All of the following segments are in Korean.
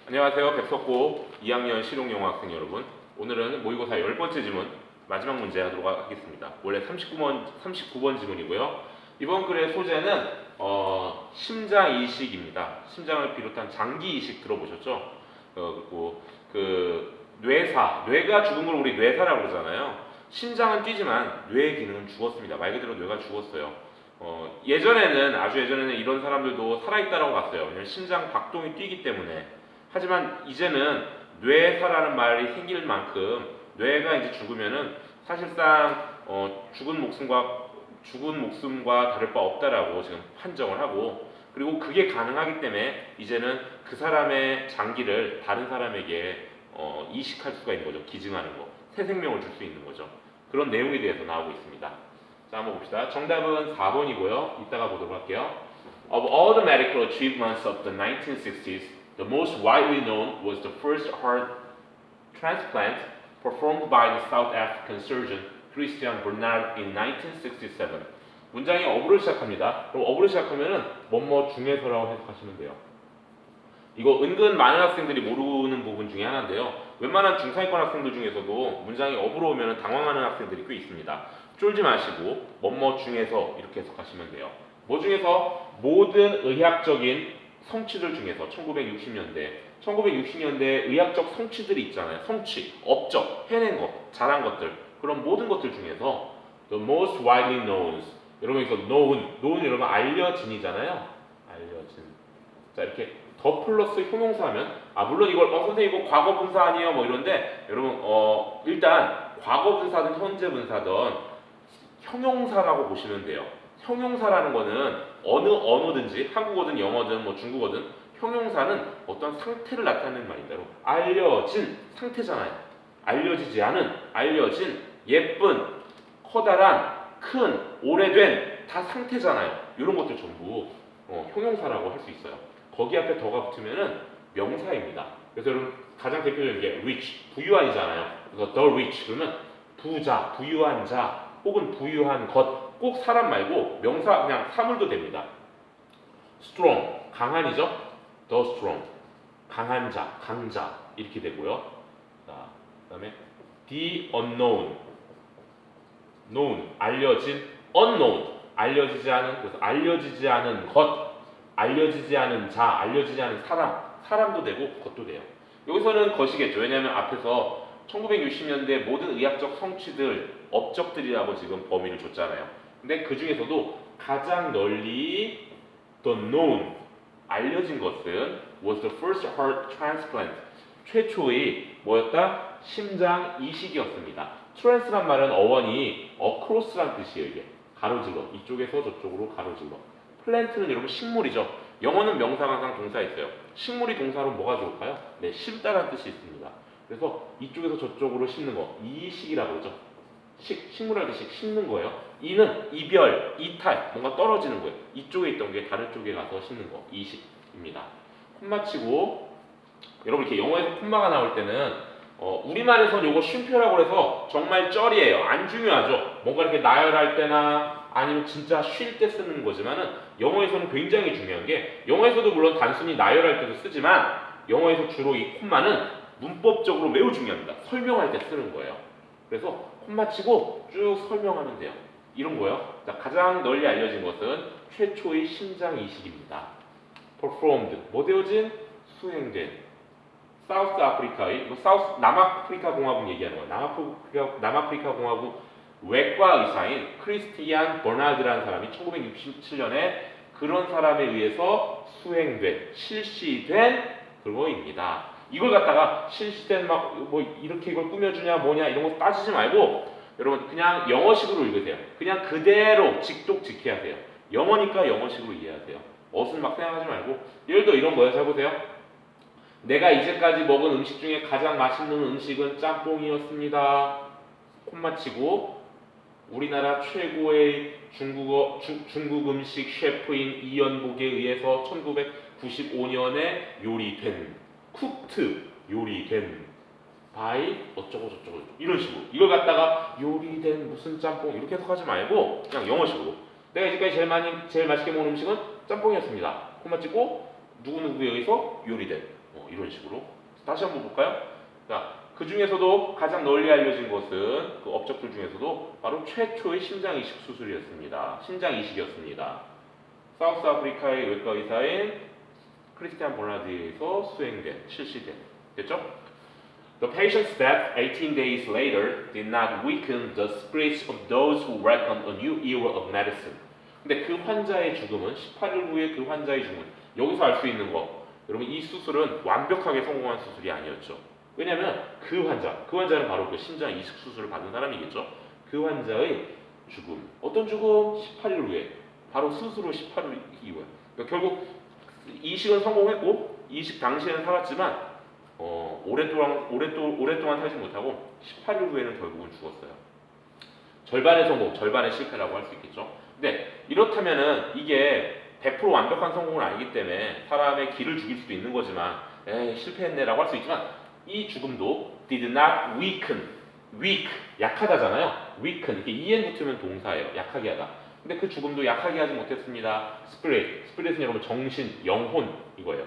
안녕하세요. 백석고 2학년 실용영어 학생 여러분. 오늘은 모의고사 10번째 지문 마지막 문제 하도록 하겠습니다. 원래 39번 지문이고요. 이번 글의 소재는 심장이식입니다. 심장을 비롯한 장기이식 들어보셨죠? 그리고 뇌가 죽은 걸 우리 뇌사라고 그러잖아요. 심장은 뛰지만 뇌의 기능은 죽었습니다. 말 그대로 뇌가 죽었어요. 아주 예전에는 이런 사람들도 살아있다라고 봤어요. 왜냐면 심장 박동이 뛰기 때문에. 하지만 이제는 뇌사라는 말이 생길 만큼 뇌가 이제 죽으면은 사실상 죽은 목숨과 다를 바 없다라고 지금 판정을 하고, 그리고 그게 가능하기 때문에 이제는 그 사람의 장기를 다른 사람에게 이식할 수가 있는 거죠. 기증하는 거, 새 생명을 줄 수 있는 거죠. 그런 내용에 대해서 나오고 있습니다. 자, 한번 봅시다. 정답은 4번이고요. 이따가 보도록 할게요. Of all the medical achievements of the 1960s, the most widely known was the first heart transplant performed by the South African surgeon Christian Barnard in 1967. 문장이 어부를 시작합니다. 그럼 어부를 시작하면은 뭐뭐 중에서라고 해석하시면 돼요. 이거 은근 많은 학생들이 모르는 부분 중에 하나인데요. 웬만한 중상위권 학생들 중에서도 문장이 어부로 오면 당황하는 학생들이 꽤 있습니다. 쫄지 마시고 뭐뭐 중에서 이렇게 해석하시면 돼요. 뭐 중에서 모든 의학적인 성취들 중에서 1960년대 의학적 성취들이 있잖아요. 성취, 업적, 해낸 것, 잘한 것들, 그런 모든 것들 중에서 the most widely known, 여러분 여기서 known 여러분 알려진이잖아요. 알려진. 자, 이렇게 더 플러스 형용사하면 물론 이걸 선생님 이거 과거 분사 아니에요 뭐 이런데, 여러분 일단 과거 분사든 현재 분사든 형용사라고 보시면 돼요. 형용사라는 거는 어느 언어든지 한국어든 영어든 뭐 중국어든 형용사는 어떤 상태를 나타내는 말인데요. 알려진 상태잖아요. 알려지지 않은, 알려진, 예쁜, 커다란, 큰, 오래된 다 상태잖아요. 이런 것들 전부 형용사라고 할 수 있어요. 거기 앞에 더가 붙으면은 명사입니다. 그래서 여러분 가장 대표적인 게 rich, 부유한이잖아요. 그래서 the rich 그러면 부자, 부유한 자 혹은 부유한 것, 꼭 사람 말고 명사 그냥 사물도 됩니다. strong, 강한이죠. the strong, 강한 자, 강자 이렇게 되고요. 자, 그다음에 the unknown, known, 알려진, unknown, 알려지지 않은, 그래서 알려지지 않은 것, 알려지지 않은 자, 알려지지 않은 사람도 되고 것도 돼요. 여기서는 것이겠죠. 왜냐하면 앞에서 1960년대 모든 의학적 성취들, 업적들이라고 지금 범위를 줬잖아요. 근데 그 중에서도 가장 널리 the known, 알려진 것은 was the first heart transplant, 최초의 뭐였다? 심장 이식이었습니다. 트랜스란 말은 어원이 across란 뜻이에요. 이게 가로질러, 이쪽에서 저쪽으로 가로질러. 플랜트는 여러분 식물이죠. 영어는 명사가 항상 동사 있어요. 식물이 동사로 뭐가 좋을까요? 네, 심다라는 뜻이 있습니다. 그래서 이쪽에서 저쪽으로 심는 거, 이식이라고 그러죠. 식물할 때 심는 거예요. 이는 이별, 이탈, 뭔가 떨어지는 거예요. 이쪽에 있던 게 다른 쪽에 가서 심는 거, 이식입니다. 콤마 치고, 여러분 이렇게 영어에서 콤마가 나올 때는 우리말에서는 이거 쉼표라고 해서 정말 쩔이에요. 안 중요하죠. 뭔가 이렇게 나열할 때나 아니면 진짜 쉴 때 쓰는 거지만은 영어에서는 굉장히 중요한 게, 영어에서도 물론 단순히 나열할 때도 쓰지만 영어에서 주로 이 콤마는 문법적으로 매우 중요합니다. 설명할 때 쓰는 거예요. 그래서 콤마 치고 쭉 설명하면 돼요. 이런 거요. 자, 가장 널리 알려진 것은 최초의 심장 이식입니다. performed, 뭐 되어진? 수행된. 사우스 아프리카의 남아프리카 공화국 얘기하는 거예요. 남아프리카 공화국 외과 의사인 크리스티안 버나드라는 사람이 1967년에 그런 사람에 의해서 수행된, 실시된 그거입니다. 이걸 갖다가 실시된 막 뭐 이렇게 이걸 꾸며주냐 뭐냐 이런 거 따지지 말고 여러분 그냥 영어식으로 읽으세요. 그냥 그대로 직독직해야 돼요. 영어니까 영어식으로 이해하세요. 어순 막 생각하지 말고. 예를 들어 이런 거예요. 잘 보세요. 내가 이제까지 먹은 음식 중에 가장 맛있는 음식은 짬뽕이었습니다. 콤마 치고 우리나라 최고의 중국 음식 셰프인 이연복에 의해서 1995년에 요리된, 쿡트, 요리된 바이 어쩌고 저쩌고 이런 식으로, 이걸 갖다가 요리된 무슨 짬뽕 이렇게 해석하지 말고 그냥 영어식으로 내가 이제까지 제일 맛있게 먹은 음식은 짬뽕이었습니다. 콤마 찍고 누구누구에 의해서 요리된, 이런 식으로. 다시 한번 볼까요? 자, 그 중에서도 가장 널리 알려진 것은 그 업적들 중에서도 바로 최초의 심장 이식 수술이었습니다. 심장 이식이었습니다. 사우스 아프리카의 외과 의사인 크리스티안 버나드에 의해서 실시된. 됐죠? The patient's death 18 days later did not weaken the spirits of those who welcomed a new era of medicine. 근데 그 환자의 죽음은 18일 후에 그 환자의 죽음은 여기서 알 수 있는 거 여러분 이 수술은 완벽하게 성공한 수술이 아니었죠. 왜냐하면 그 환자는 바로 그 심장 이식 수술을 받은 사람이겠죠. 그 환자의 죽음 어떤 죽음? 18일 후에 바로 수술 후 18일 이후에 그러니까 결국 이식은 성공했고 이식 당시에는 살았지만 오랫동안 살지 못하고 18일 후에는 결국은 죽었어요. 절반의 성공, 절반의 실패라고 할 수 있겠죠. 근데 이렇다면은 이게 100% 완벽한 성공은 아니기 때문에 사람의 기를 죽일 수도 있는 거지만 실패했네라고 할 수 있지만 이 죽음도 did not weak 약하다잖아요. weaken 이게 en 붙으면 동사예요. 약하게 하다. 근데 그 죽음도 약하게 하지 못했습니다. spirit은 여러분 정신, 영혼 이거예요.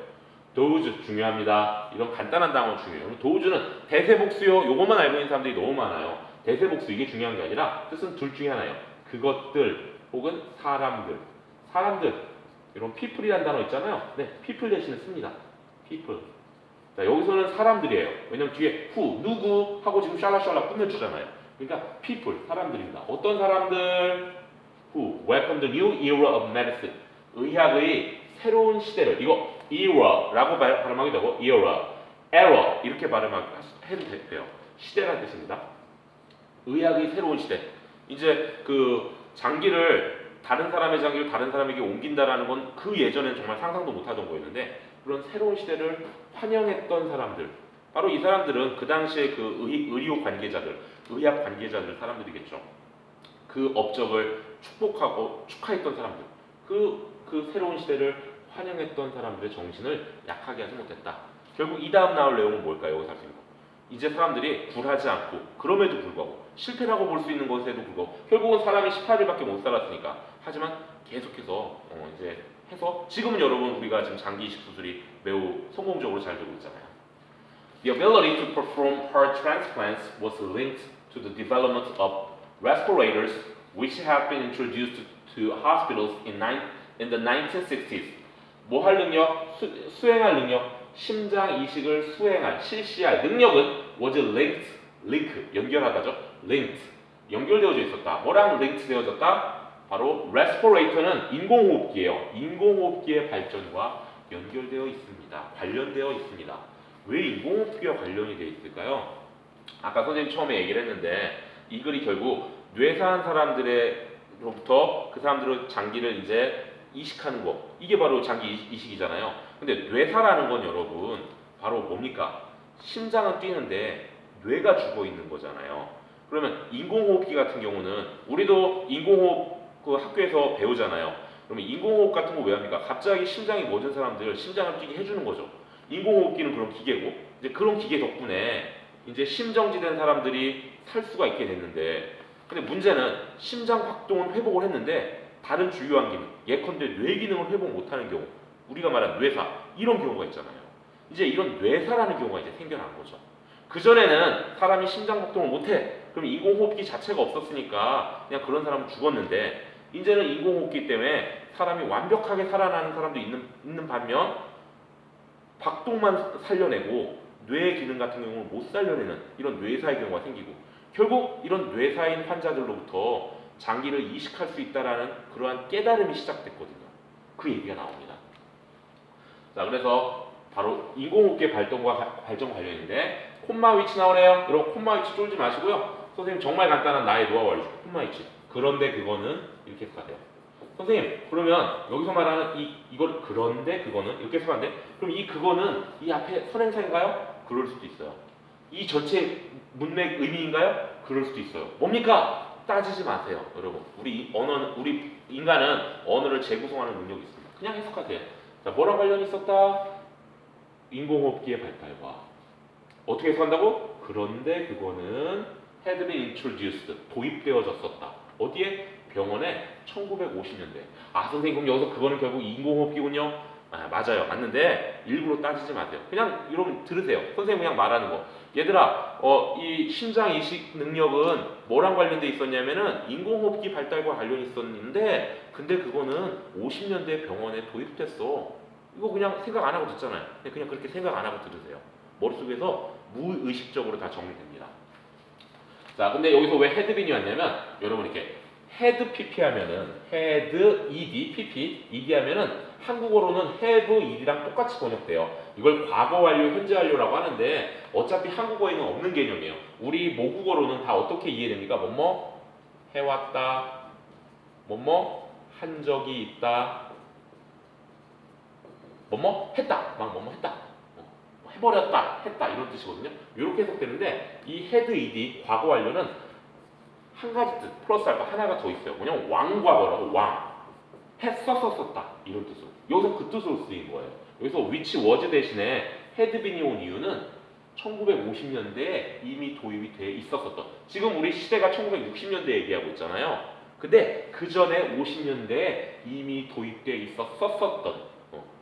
도우즈 중요합니다. 이런 간단한 단어 중요해요. 도우즈는 대세복수요. 요것만 알고 있는 사람들이 너무 많아요. 대세복수 이게 중요한 게 아니라 뜻은 둘 중에 하나예요. 그것들 혹은 사람들 이런 people이라는 단어 있잖아요. 네, people 대신에 씁니다. people. 자, 여기서는 사람들이에요. 왜냐면 뒤에 who, 누구 하고 지금 샬라샬라 끝내주잖아요. 그러니까 people, 사람들입니다. 어떤 사람들? who welcome the new era of medicine. 의학의 새로운 시대를 이거 era라고 발음하게 되고 era 이렇게 발음해도 돼요. 시대라는 뜻입니다. 의학의 새로운 시대. 이제 그 장기를 다른 사람의 장기를 다른 사람에게 옮긴다라는 건 그 예전엔 정말 상상도 못하던 거였는데 그런 새로운 시대를 환영했던 사람들 바로 이 사람들은 그 당시에 그 의료 관계자들 의학 관계자들 사람들이겠죠. 그 업적을 축복하고 축하했던 사람들 그 새로운 시대를 환영했던 사람들의 정신을 약하게 하지 못했다. 결국 이 다음 나올 내용은 뭘까요? 여기서 할 수 있는 거. 이제 사람들이 굴하지 않고 그럼에도 불구하고 실패라고 볼 수 있는 것에도 불구하고 결국은 사람이 18일밖에 못 살았으니까 하지만 계속해서 이제 해서 지금은 여러분 우리가 지금 장기 이식 수술이 매우 성공적으로 잘 되고 있잖아요. The ability to perform heart transplants was linked to the development of respirators which have been introduced to hospitals in the 1960s. 뭐 할 능력? 수행할 능력. 심장 이식을 실시할 능력은 was linked, 연결하다죠. linked, 연결되어져 있었다. 뭐랑 linked 되어졌다? 바로 respirator는 인공호흡기예요. 인공호흡기의 발전과 연결되어 있습니다. 관련되어 있습니다. 왜 인공호흡기와 관련이 되어 있을까요? 아까 선생님 처음에 얘기를 했는데 이 글이 결국 뇌사한 사람들로부터 그 사람들의 장기를 이제 이식하는 거 이게 바로 장기 이식이잖아요. 근데 뇌사라는 건 여러분 바로 뭡니까? 심장은 뛰는데 뇌가 죽어 있는 거잖아요. 그러면 인공호흡기 같은 경우는 우리도 인공호흡 그 학교에서 배우잖아요. 그러면 인공호흡 같은 거 왜 합니까? 갑자기 심장이 멎은 사람들 심장을 뛰게 해주는 거죠. 인공호흡기는 그런 기계고 이제 그런 기계 덕분에 이제 심정지된 사람들이 살 수가 있게 됐는데 근데 문제는 심장 박동은 회복을 했는데 다른 주요한 기능, 예컨대 뇌 기능을 회복 못하는 경우 우리가 말한 뇌사 이런 경우가 있잖아요. 이제 이런 뇌사라는 경우가 이제 생겨난 거죠. 그전에는 사람이 심장 박동을 못해 그럼 인공호흡기 자체가 없었으니까 그냥 그런 사람은 죽었는데 이제는 인공호흡기 때문에 사람이 완벽하게 살아나는 사람도 있는 반면 박동만 살려내고 뇌 기능 같은 경우는 못 살려내는 이런 뇌사의 경우가 생기고 결국 이런 뇌사인 환자들로부터 장기를 이식할 수 있다라는 그러한 깨달음이 시작됐거든요. 그 얘기가 나옵니다. 자, 그래서 바로 인공호흡기의 발전과 발전 관련인데 콤마 위치 나오네요. 여러분 콤마 위치 쫄지 마시고요. 선생님 정말 간단한 나의 노하우 알려줄게요. 콤마 위치. 그런데 그거는 이렇게 해석하세요. 선생님 그러면 여기서 말하는 이걸 그런데 그거는 이렇게 해석하는데 그럼 이 그거는 이 앞에 선행사인가요? 그럴 수도 있어요. 이 전체 문맥 의미인가요? 그럴 수도 있어요. 뭡니까? 따지지 마세요, 여러분. 우리 인간은 언어를 재구성하는 능력이 있습니다. 그냥 해석하세요. 자, 뭐랑 관련이 있었다? 인공호흡기의 발달과 어떻게 해석한다고? 그런데 그거는 had been introduced, 도입되어졌었다. 어디에? 병원에 1950년대. 아 선생님 그럼 여기서 그거는 결국 인공호흡기군요. 맞아요. 맞는데 일부러 따지지 마세요. 그냥 여러분 들으세요. 선생님 그냥 말하는 거. 얘들아, 이 심장 이식 능력은 뭐랑 관련돼 있었냐면은 인공호흡기 발달과 관련이 있었는데, 근데 그거는 50년대 병원에 도입됐어. 이거 그냥 생각 안 하고 듣잖아요. 그냥 그렇게 생각 안 하고 들으세요. 머릿속에서 무의식적으로 다 정리됩니다. 자, 근데 여기서 왜 헤드빈이 왔냐면, 여러분 이렇게 헤드 PP 하면은 헤드 ED PP ED 하면은 한국어로는 have ed랑 똑같이 번역돼요. 이걸 과거 완료, 현재 완료라고 하는데 어차피 한국어에는 없는 개념이에요. 우리 모국어로는 다 어떻게 이해됩니까? 뭐뭐 해왔다, 뭐뭐 한 적이 있다, 뭐뭐 했다, 막 뭐뭐 했다, 해버렸다, 했다 이런 뜻이거든요. 이렇게 해석되는데 이 head ed 과거 완료는 한 가지 뜻 플러스 알파 하나가 더 있어요. 뭐냐면 왕과거라고 왕 했었었다 이런 뜻으로. 여기서 그 뜻으로 쓰인 거예요. 여기서 which was 대신에 had been이 온 이유는 1950년대에 이미 도입이 돼 있었었던. 지금 우리 시대가 1960년대 얘기하고 있잖아요. 근데 그 전에 50년대에 이미 도입돼 있었었던.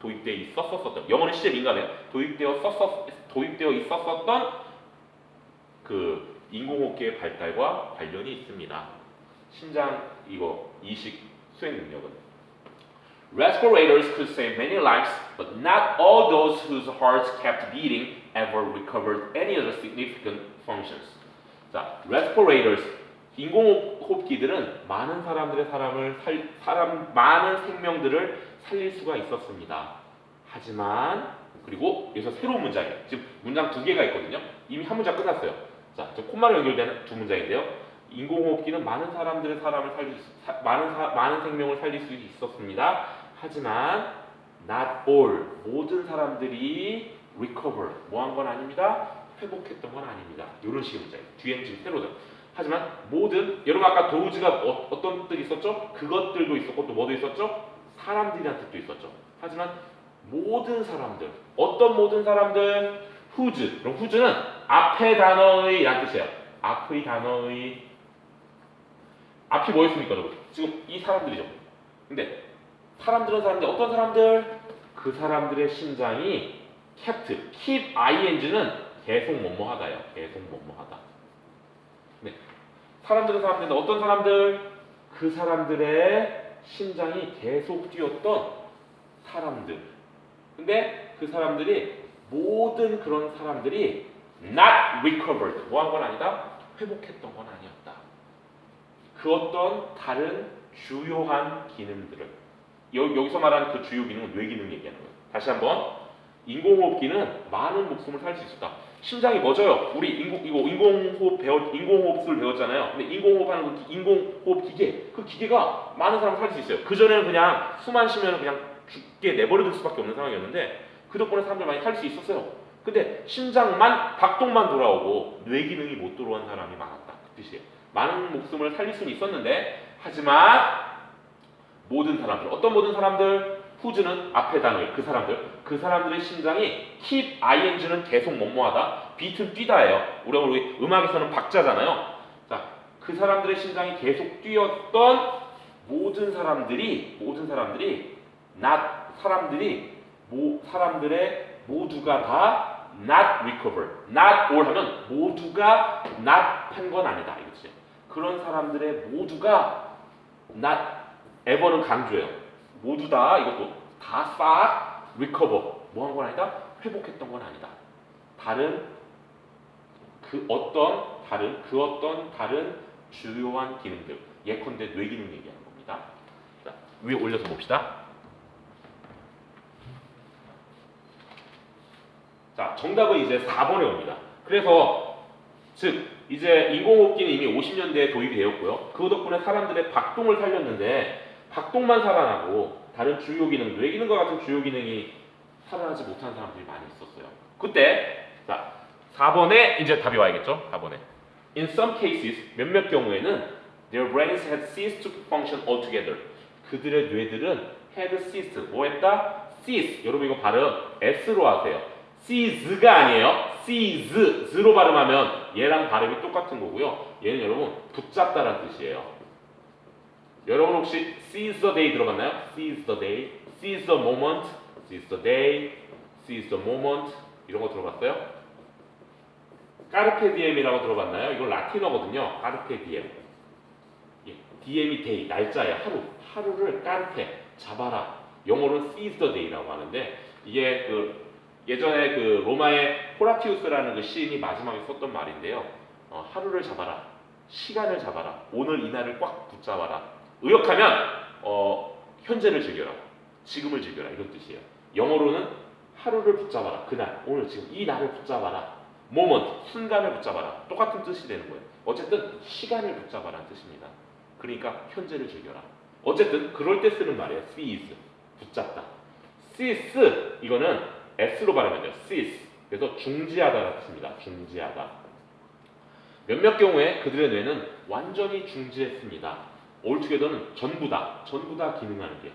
도입돼 있었었던. 영어는 시제 민감해요. 도입되어 있었었던 그 인공호흡기의 발달과 관련이 있습니다. 심장 이거 이식 수행 능력은 Respirators could save many lives, but not all those whose hearts kept beating ever recovered any other significant functions. 자, respirators 인공호흡기들은 많은 사람들의 많은 생명들을 살릴 수가 있었습니다. 하지만 그리고 여기서 새로운 문장이에요. 지금 문장 두 개가 있거든요. 이미 한 문장 끝났어요. 자, 저 콤마로 연결되는 두 문장인데요. 인공호흡기는 많은 사람들의 많은 생명을 살릴 수 있었습니다. 하지만 not all 모든 사람들이 recover 뭐한 건 아닙니다. 회복했던 건 아닙니다. 이런 식의 문장이에요. 뒤에는 지금 새로죠. 하지만 모든 여러분 아까 도우즈가 어떤 뜻이 있었죠? 그것들도 있었고 또 뭐도 있었죠? 사람들이라는 뜻도 있었죠. 하지만 모든 사람들 어떤 모든 사람들 whose 그럼 whose는 앞의 단어의 라는 뜻이에요. 앞의 단어의 앞이 뭐였습니까 여러분? 지금 이 사람들이죠. 근데 사람들은 사람들 어떤 사람들? 그 사람들의 심장이 keep ing는 계속 뭐뭐하다요. 계속 뭐뭐하다. 네. 사람들은 사람들인데 어떤 사람들? 그 사람들의 심장이 계속 뛰었던 사람들. 근데 그 사람들이 모든 그런 사람들이 not recovered 뭐 한 건 아니다? 회복했던 건 아니었다. 그 어떤 다른 주요한 기능들을 여기서 말하는 그 주요 기능은 뇌 기능 얘기하는 거예요. 다시 한번 인공호흡기는 많은 목숨을 살릴 수 있었다. 심장이 멎어요. 우리 인공호흡술 배웠잖아요. 근데 인공호흡하는 그 인공호흡 기계 그 기계가 많은 사람을 살릴 수 있어요. 그 전에는 그냥 숨만 쉬면 그냥 죽게 내버려둘 수밖에 없는 상황이었는데 그 덕분에 사람들 많이 살릴 수 있었어요. 근데 심장만 박동만 돌아오고 뇌 기능이 못 돌아온 사람이 많았다. 그 뜻이에요. 많은 목숨을 살릴 수는 있었는데 하지만 모든 사람들 어떤 모든 사람들 whose는 앞에 단어예요. 그 사람들의 심장이 keep ing는 계속 뭐뭐하다 beat은 뛰다예요. 우리 음악에서는 박자잖아요. 자, 그 사람들의 심장이 계속 뛰었던 모든 사람들이 사람들의 모두가 다 not recover, not all 하면 모두가 not 한 건 아니다 이거지. 그런 사람들의 모두가 not ever는 강조예요. 모두 다 이것도 다 싹 recover 뭐 한 건 아니다. 회복했던 건 아니다. 그 어떤 다른 주요한 기능들 예컨대 뇌 기능 얘기하는 겁니다. 자, 위에 올려서 봅시다. 자, 정답은 이제 4번에 옵니다. 그래서 즉 이제 인공호흡기는 이미 50년대에 도입이 되었고요. 그 덕분에 사람들의 박동을 살렸는데 박동만 살아나고 다른 주요 기능, 뇌 기능과 같은 주요 기능이 살아나지 못한 사람들이 많이 있었어요. 그때 자 4번에 이제 답이 와야겠죠? 4번에 In some cases 몇몇 경우에는 their brains had ceased to function altogether. 그들의 뇌들은 had ceased 뭐 했다? cease 여러분 이거 발음 S로 하세요. cease가 아니에요. cease, z로 발음하면 얘랑 발음이 똑같은 거고요. 얘는 여러분 붙잡다라는 뜻이에요. 여러분 혹시 seize the day 들어봤나요? seize the day, seize the moment, seize the day, seize the moment 이런 거 들어봤어요? 까르페 디엠이라고 들어봤나요? 이건 라틴어거든요. 까르페 디엠. 예, 디엠이 데이, 날짜예요. 하루를 까르페, 잡아라. 영어로는 seize the day라고 하는데 이게 그 예전에 그 로마의 호라티우스라는 그 시인이 마지막에 썼던 말인데요. 하루를 잡아라, 시간을 잡아라, 오늘 이날을 꽉 붙잡아라. 의역하면 현재를 즐겨라, 지금을 즐겨라 이런 뜻이에요. 영어로는 하루를 붙잡아라, 그날, 오늘, 지금 이 날을 붙잡아라. moment, 순간을 붙잡아라. 똑같은 뜻이 되는 거예요. 어쨌든 시간을 붙잡아라는 뜻입니다. 그러니까 현재를 즐겨라. 어쨌든 그럴 때 쓰는 말이에요. seize, 붙잡다. seize, 이거는 s로 발음해야 돼요. seize. 그래서 중지하다라는 뜻입니다. 중지하다. 몇몇 경우에 그들의 뇌는 완전히 중지했습니다. altogether는 전부다. 전부다 기능하는 게.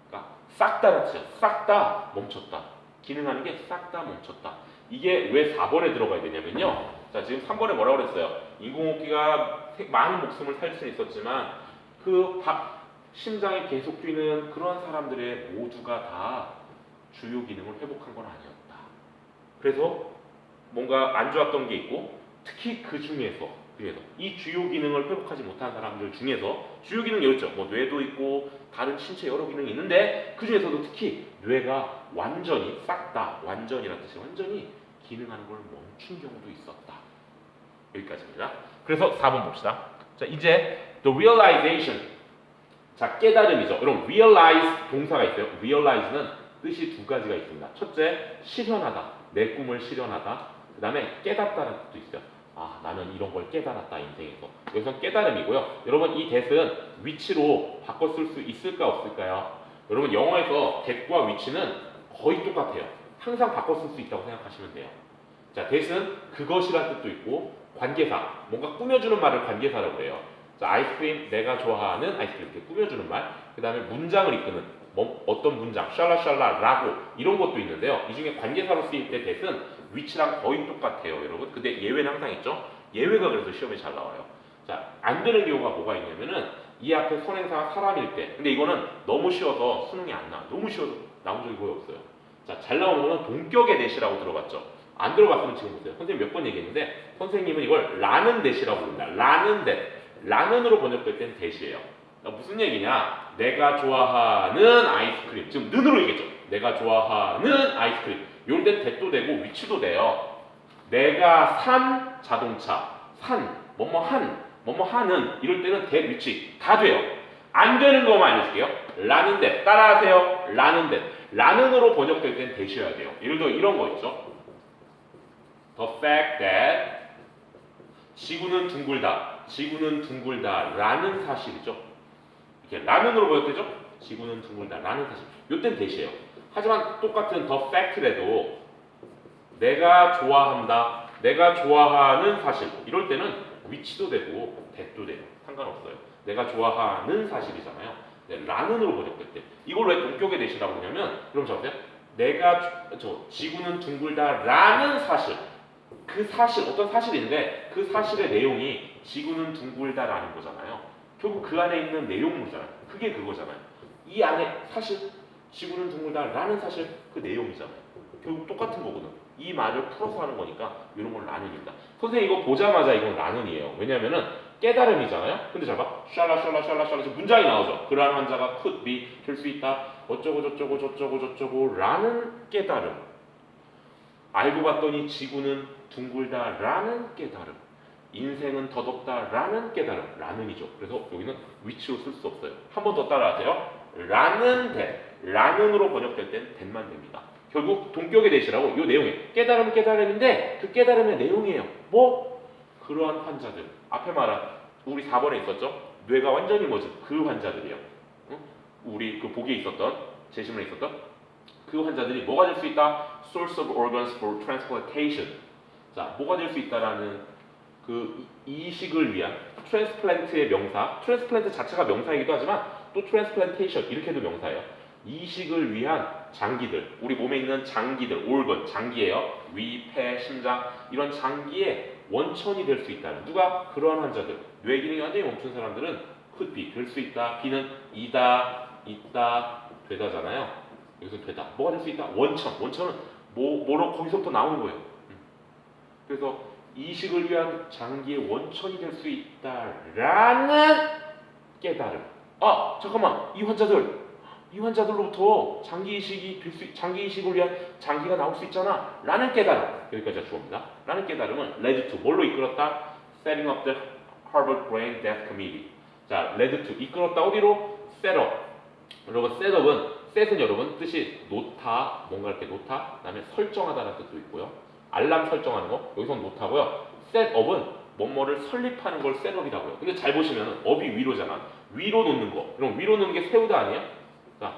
그러니까 싹 다라는 뜻이에요. 싹 다 멈췄다. 기능하는 게 싹 다 멈췄다. 이게 왜 4번에 들어가야 되냐면요. 자, 지금 3번에 뭐라고 그랬어요? 인공호흡기가 많은 목숨을 살 수 있었지만 그 심장이 계속 뛰는 그런 사람들의 모두가 다 주요 기능을 회복한 건 아니었다. 그래서 뭔가 안 좋았던 게 있고 특히 그 중에서 이 주요 기능을 회복하지 못한 사람들 중에서 주요 기능이 있죠. 뭐 뇌도 있고 다른 신체 여러 기능이 있는데 그 중에서도 특히 뇌가 완전히 싹 다, 완전이라는 뜻이 완전히 기능하는 걸 멈춘 경우도 있었다. 여기까지입니다. 그래서 4번 봅시다. 자, 이제 the realization. 자, 깨달음이죠. 여러분 realize 동사가 있어요. realize는 뜻이 두 가지가 있습니다. 첫째, 실현하다. 내 꿈을 실현하다. 그 다음에 깨닫다는 뜻도 있어요. 아, 나는 이런 걸 깨달았다, 인생에서. 여기서 깨달음이고요. 여러분 이 that은 위치로 바꿔 쓸 수 있을까 없을까요? 여러분 영어에서 that과 위치는 거의 똑같아요. 항상 바꿔 쓸 수 있다고 생각하시면 돼요. 자, that은 그것이란 뜻도 있고 관계사, 뭔가 꾸며주는 말을 관계사라고 해요. 자, 아이스크림, 내가 좋아하는 아이스크림, 이렇게 꾸며주는 말. 그 다음에 문장을 이끄는 어떤 문장, 샬라샬라라고 이런 것도 있는데요. 이 중에 관계사로 쓰일 때 that은 위치랑 거의 똑같아요, 여러분. 근데 예외는 항상 있죠. 예외가 그래서 시험에 잘 나와요. 자, 안 되는 경우가 뭐가 있냐면은 이 앞에 선행사가 사람일 때. 근데 이거는 너무 쉬워서 수능이 안 나와. 너무 쉬워서 나온 적이 거의 없어요. 자, 잘 나오는 거는 동격의 that이라고 들어봤죠. 안 들어봤으면 지금 보세요. 선생님 몇 번 얘기했는데 선생님은 이걸 라는 that이라고 부릅니다. 라는 that. 라는으로 번역될 때는 that이에요. 무슨 얘기냐? 내가 좋아하는 아이스크림. 지금 는으로 얘기했죠. 내가 좋아하는 아이스크림. 이럴 땐 that도 되고 위치도 돼요. 내가 산 자동차. 뭐뭐 하는 이럴 때는 that, 위치 다 돼요. 안 되는 것만 알려줄게요. 라는 that. 따라하세요. 라는 that. 라는으로 번역될 때는 that이어야 돼요. 예를 들어 이런 거 있죠. The fact that 지구는 둥글다. 지구는 둥글다 라는 사실이죠. 이렇게 라는으로 번역되죠? 지구는 둥글다 라는 사실. 요땐 that이에요. 하지만 똑같은 the fact라도 내가 좋아한다, 내가 좋아하는 사실 이럴 때는 위치도 되고 that도 돼요. 상관없어요. 내가 좋아하는 사실이잖아요. 네, 라는으로 번역될 때 이걸 왜 동격의 that이라고 하냐면 여러분 잘 보세요. 내가 지구는 둥글다 라는 사실, 그 사실, 어떤 사실인데 그 사실의 내용이 지구는 둥글다라는 거잖아요. 결국 그 안에 있는 내용물이잖아요. 그게 그거잖아요. 이 안에 사실 지구는 둥글다라는 사실 그 내용이잖아요. 결국 똑같은 거거든. 이 말을 풀어서 하는 거니까 이런 걸 라는입니다. 선생님 이거 보자마자 이건 라는이에요. 왜냐면은 깨달음이잖아요. 근데 잘 봐. 샬라 지금 문장이 나오죠. 그러한 환자가 could be 될 수 있다. 어쩌고 저쩌고 라는 깨달음. 알고 봤더니 지구는 둥글다라는 깨달음. 인생은 더덥다라는 깨달음. 라는이죠. 그래서 여기는 위치로 쓸 수 없어요. 한 번 더 따라하세요. 라는 that. 라는으로 번역될 땐 that만 됩니다. 결국 동격의 that이라고 이 내용이 깨달음인데 그 깨달음의 내용이에요. 뭐? 그러한 환자들. 앞에 말한 우리 4번에 있었죠. 뇌가 완전히 뭐지? 그 환자들이요. 응? 우리 그 보기에 있었던 제시문에 있었던 그 환자들이 뭐가 될 수 있다? Source of organs for transplantation. 자, 뭐가 될 수 있다라는 그 이식을 위한 트랜스플란트의 명사. 트랜스플란트 자체가 명사이기도 하지만 또 트랜스플란테이션 이렇게도 명사예요. 이식을 위한 장기들, 우리 몸에 있는 장기들, organ, 장기예요. 위, 폐, 심장 이런 장기의 원천이 될 수 있다는 누가? 그러한 환자들. 뇌 기능이 완전히 멈춘 사람들은 could be 될 수 있다. be는 이다, 있다, 되다잖아요. 여기서 되다. 뭐가 될 수 있다? 원천. 원천은 뭐로 거기서부터 나오는 거예요. 그래서 이식을 위한 장기의 원천이 될 수 있다라는 깨달음. 아, 잠깐만. 이 환자들로부터 장기 이식을 위한 장기가 나올 수 있잖아. 라는 깨달음. 여기까지가 주어입니다. 라는 깨달음은 led to 뭘로 이끌었다? Setting up the Harvard Brain Death Committee. 자, led to 이끌었다 어디로? set up. 여러분 set은 여러분 뜻이 놓다, 뭔가 이렇게 놓다, 그다음에 설정하다는 뜻도 있고요. 알람 설정하는 거, 여기서는 놓다고요. set up은 뭐뭐를 설립하는 걸 set up이라고요. 근데 잘 보시면 up이 위로잖아. 위로 놓는 거. 그럼 위로 놓는 게 세우다 아니에요? 자,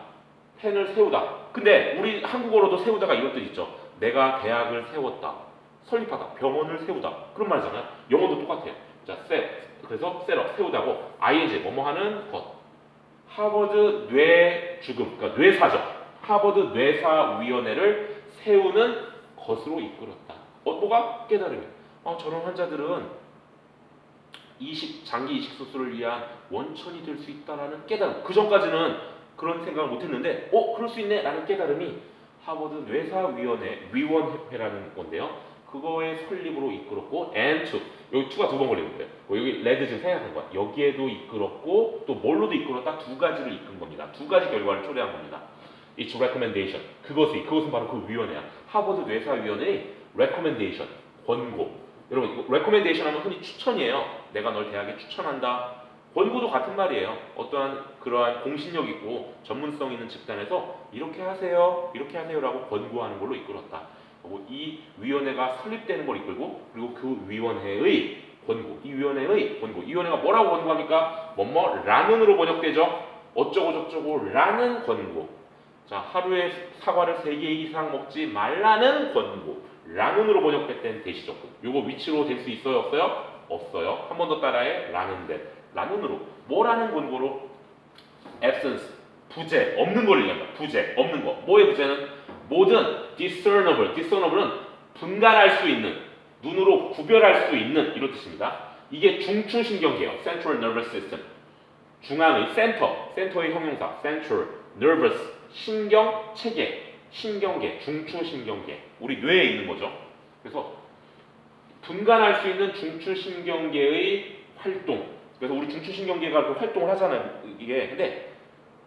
펜을 세우다. 근데 우리 한국어로도 세우다가 이런 뜻 있죠. 내가 대학을 세웠다. 설립하다. 병원을 세우다. 그런 말이잖아요. 영어도 똑같아요. 자, set. 그래서 set up, 세우다고 ing, 뭐뭐 하는 것. 하버드 뇌 죽음, 그러니까 뇌사죠. 하버드 뇌사위원회를 세우는 것으로 이끌었다. 뭐가? 깨달음이에요. 저런 환자들은 장기 이식 수술을 위한 원천이 될 수 있다라는 깨달음. 그 전까지는 그런 생각을 못했는데, 그럴 수 있네 라는 깨달음이 하버드 뇌사위원회라는 건데요. 그거의 설립으로 이끌었고, and to 여기 to가 두 번 걸리는 거예요. 여기 레드 지금 생각한 거야. 여기에도 이끌었고 또 뭘로도 이끌었다? 두 가지를 이끈 겁니다. 두 가지 결과를 초래한 겁니다. It's recommendation. 그것은 바로 그 위원회야. 하버드 뇌사위원회의 recommendation, 권고. 여러분, 이거 recommendation 하면 흔히 추천이에요. 내가 널 대학에 추천한다. 권고도 같은 말이에요. 어떠한 그러한 공신력 있고 전문성 있는 집단에서 이렇게 하세요라고 권고하는 걸로 이끌었다. 그리고 이 위원회가 설립되는 걸 이끌고, 그리고 그 위원회의 권고, 이 위원회가 뭐라고 권고합니까? 뭐뭐라는으로 번역되죠. 어쩌고저쩌고라는 권고. 자, 하루에 사과를 3개 이상 먹지 말라는 권고. 라는으로 번역된 대시조건. 요거 위치로 될 수 있어요, 없어요? 없어요. 한 번 더 따라해. 라는으로. 뭐라는 권고로? absence, 부재, 없는 걸 얘기한다. 부재, 없는 거. 뭐의 부재는? 모든 discernible은 분간할 수 있는, 눈으로 구별할 수 있는 이런 뜻입니다. 이게 중추신경계요. central nervous system. 중앙의 센터의 형용사 central nervous, 신경체계, 신경계, 중추신경계. 우리 뇌에 있는 거죠. 그래서 분간할 수 있는 중추신경계의 활동. 그래서 우리 중추신경계가 그 활동을 하잖아요. 이게 근데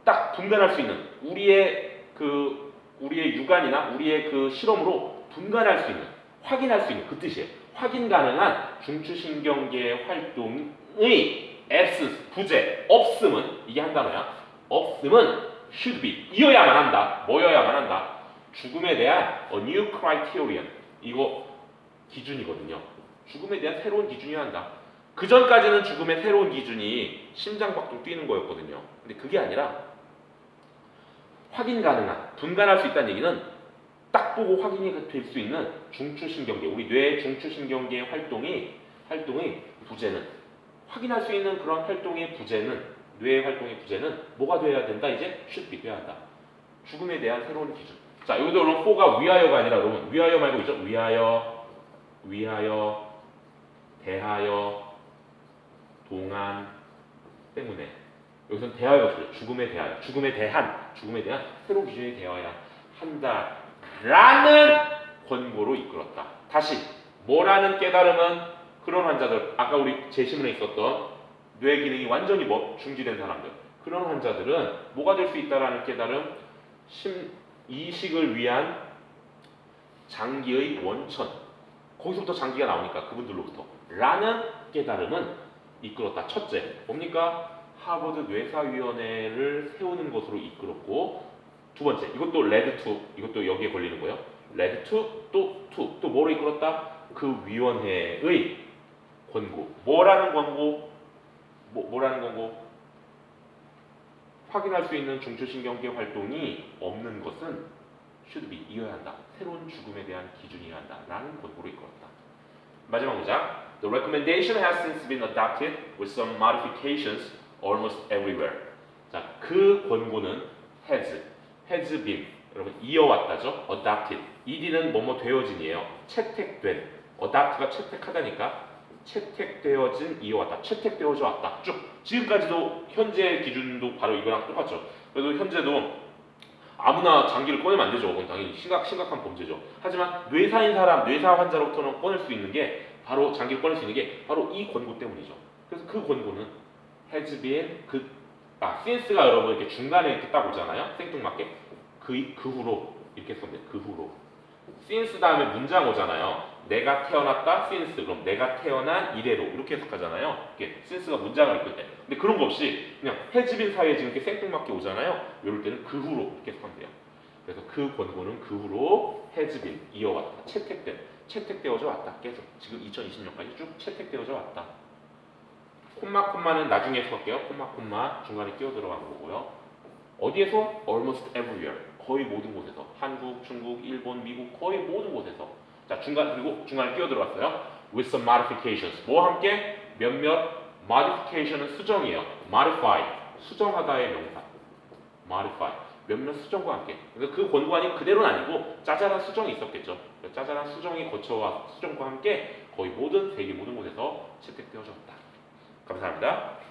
딱 분간할 수 있는 우리의 육안이나 우리의 그 실험으로 분간할 수 있는, 확인할 수 있는 그 뜻이에요. 확인 가능한 중추신경계의 활동의 absence, 부재, 없음은 이게 한 단어야. 없음은 should be, 이어야만 한다. 뭐여야만 한다. 죽음에 대한 a new criterion. 이거 기준이거든요. 죽음에 대한 새로운 기준이어야 한다. 그 전까지는 죽음의 새로운 기준이 심장박동 뛰는 거였거든요. 근데 그게 아니라 확인 가능한, 분간할 수 있다는 얘기는 딱 보고 확인이 될 수 있는 중추신경계, 우리 뇌의 중추신경계의 활동의 부재는, 확인할 수 있는 그런 활동의 부재는, 뇌의 활동의 부재는 뭐가 돼야 된다? 이제 should be 돼야 한다. 죽음에 대한 새로운 기준. 자, 여기도 여러분 for가 위하여가 아니라 여러분 위하여 말고 있죠? 위하여, 대하여, 동안, 때문에. 여기서는 대하여가 있어요. 죽음에 대한 새로운 기준이 되어야 한다라는 권고로 이끌었다. 다시 뭐라는 깨달음은 그런 환자들, 아까 우리 제시문에 있었던 뇌 기능이 완전히 중지된 사람들, 그런 환자들은 뭐가 될 수 있다라는 깨달음, 이식을 위한 장기의 원천, 거기서부터 장기가 나오니까 그분들로부터 라는 깨달음은 이끌었다. 첫째, 뭡니까? 하버드 뇌사위원회를 세우는 것으로 이끌었고, 두 번째, 이것도 led to, 이것도 여기에 걸리는 거예요. led to, 또 뭐로 이끌었다? 그 위원회의 권고. 뭐라는 권고? 뭐라는 권고? 확인할 수 있는 중추신경계 활동이 없는 것은 should be, 이어야 한다. 새로운 죽음에 대한 기준이어야 한다. 라는 권고로 이끌었다. 마지막 문장. The recommendation has since been adopted with some modifications almost everywhere. 자, 그 권고는 has been, 여러분 이어왔다죠. adopted. ed는 뭐뭐 되어진이에요. 채택된. adopt가 채택하다니까. 채택되어진, 이어왔다. 채택되어져 왔다. 쭉. 지금까지도 현재 기준도 바로 이거랑 똑같죠. 그래도 현재도 아무나 장기를 꺼내면 안 되죠. 그건 당연히 심각한 범죄죠. 하지만 뇌사인 사람, 뇌사 환자로부터는 꺼낼 수 있는 게 바로 장기를 꺼낼 수 있는 게 바로 이 권고 때문이죠. 그래서 그 권고는 has been since가 여러분 이렇게 중간에 이렇게 딱 오잖아요. 생뚱맞게 그 후로 이렇게 썼는데 그 후로 since 다음에 문장 오잖아요. 내가 태어났다 since 그럼 내가 태어난 이래로 이렇게 해석하잖아요. 이렇게 since가 문장을 이끌 때. 근데 그런 거 없이 그냥 has been 사이에 지금 이렇게 생뚱맞게 오잖아요. 이럴 때는 그 후로 이렇게 해석하면 돼요. 그래서 그 권고는 그 후로 has been 이어왔다. 채택되어져 왔다. 계속 지금 2020년까지 쭉 채택되어져 왔다. 콤마는 나중에 해석할게요. 콤마 중간에 끼어 들어가는 거고요. 어디에서? almost everywhere. 거의 모든 곳에서. 한국, 중국, 일본, 미국 거의 모든 곳에서. 자, 그리고 중간에 끼어 들어갔어요. with some modifications. 뭐와 함께? 몇몇 modification은 수정이에요. modify. 수정하다의 명사. modify. 몇몇 수정과 함께. 그러니까 그 권고안이 그대로는 아니고 짜잘한 수정이 있었겠죠. 짜잘한 수정이 거쳐와 수정과 함께 거의 세계 모든 곳에서 채택되어졌다. 감사합니다.